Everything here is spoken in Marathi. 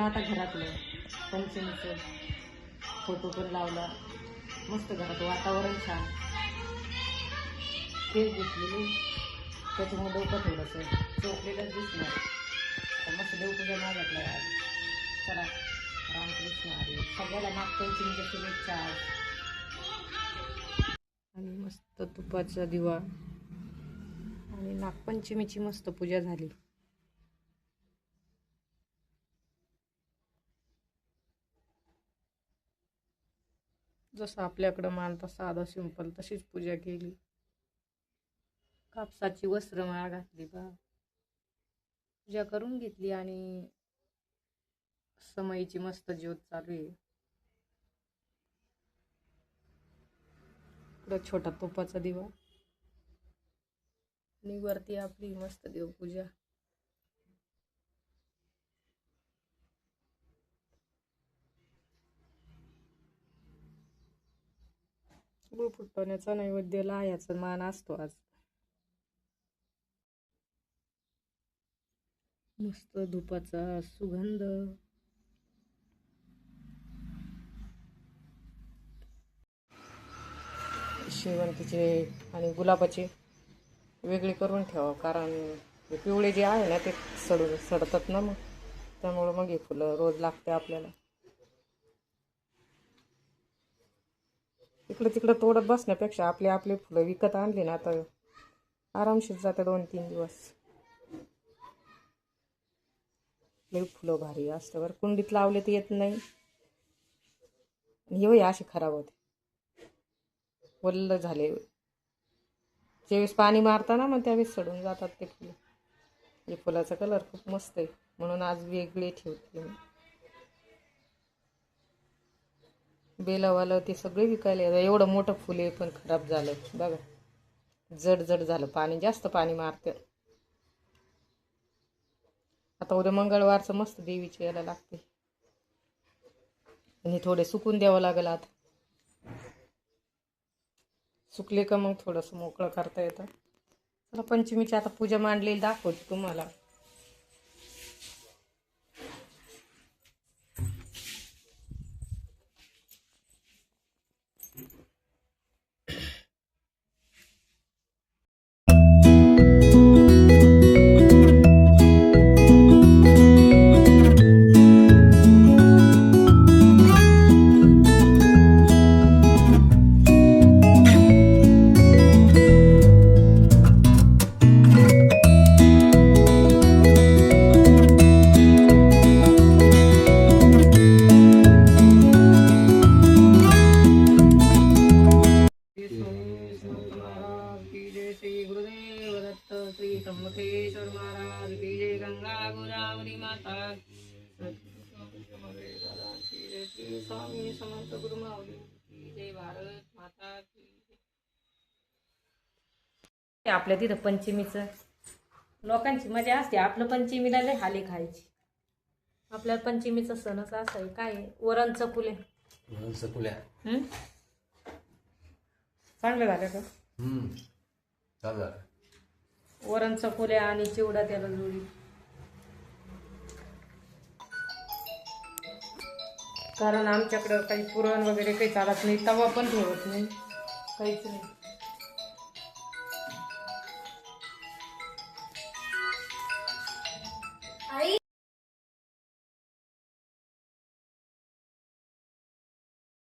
आता घरातलं पंचमीचं फोटो पण लावला, मस्त घरात वातावरण छान, केक घेतलेली त्याच्यामुळे डोकं थोडंसं चोपलेलंच दिसणार. तर मस्त देवपूजा मागितलं आज. चला रामकृष्ण हरी, सगळ्याला नागपंचमीच्या शुभेच्छा. आणि मस्त तुपाचा दिवा आणि नागपंचमीची मस्त पूजा झाली. जसं आपल्याकडं मानता साधा सिंपल तशीच पूजा केली. कापसाची वस्त्रमाळा घातली बा, पूजा करून घेतली आणि समईची मस्त ज्योत चालू आहे. इकडं छोटा तुपाचा दिवा आणि वरती आपली मस्त देवपूजा. गुळ फुटवण्याचा नैवेद्य लाह्याचा मान असतो आज. मस्त धुपाचा सुगंध. शेवंतीचे आणि गुलाबाचे वेगळे करून ठेवा, कारण पिवळे जे आहे ना ते सडतात ना, मग त्यामुळं मग हे फुलं रोज लागते आपल्याला. इकडं तिकडं तोडत बसण्यापेक्षा आपले आपले फुलं विकत आणले ना तर आरामशीर जाते 2-3 दिवस. लई फुलं भारी असतं बरं, कुंडीत लावले तर येत नाही, हे असे खराब होते, वल्ल झाले. ज्यावेळेस पाणी मारताना मग त्यावेळेस सडून जातात ते फुलं. हे फुलाचा कलर खूप मस्त आहे म्हणून आज वेगळे ठेवते मी. बेलावालं ते सगळे विकायला येतात. एवढं मोठं फुल आहे पण खराब झालं बघा, जड जड झालं, पाणी जास्त पाणी मारते. आता उद्या मंगळवारचं मस्त देवीचे यायला लागते आणि थोडे सुकून द्यावं लागेल. आता सुकले का मग थोडंसं मोकळं करता येतं. चला पंचमीची आता पूजा मांडलेली दाखवते तुम्हाला. त्र्यंबकेश्वर महाराज की जय, गंगा गोदावरी माता श्री स्वामी समर्थ गुरु माऊली की जय, भारत माता की. आपल्या तिथं पंचमीचं लोकांची मजा असते, आपलं पंचमीला लय हाले खायची. आपल्या पंचमीचा सणच असा आहे. काय वरण चकुले, चांगलं झालं का? चांगलं. वरण चकुल्या आणि चिवडा त्याला जोडी. कारण आमच्याकडं काही पुरण वगैरे काही चालत नाही, तवा पण ठेवत नाही, काहीच नाही.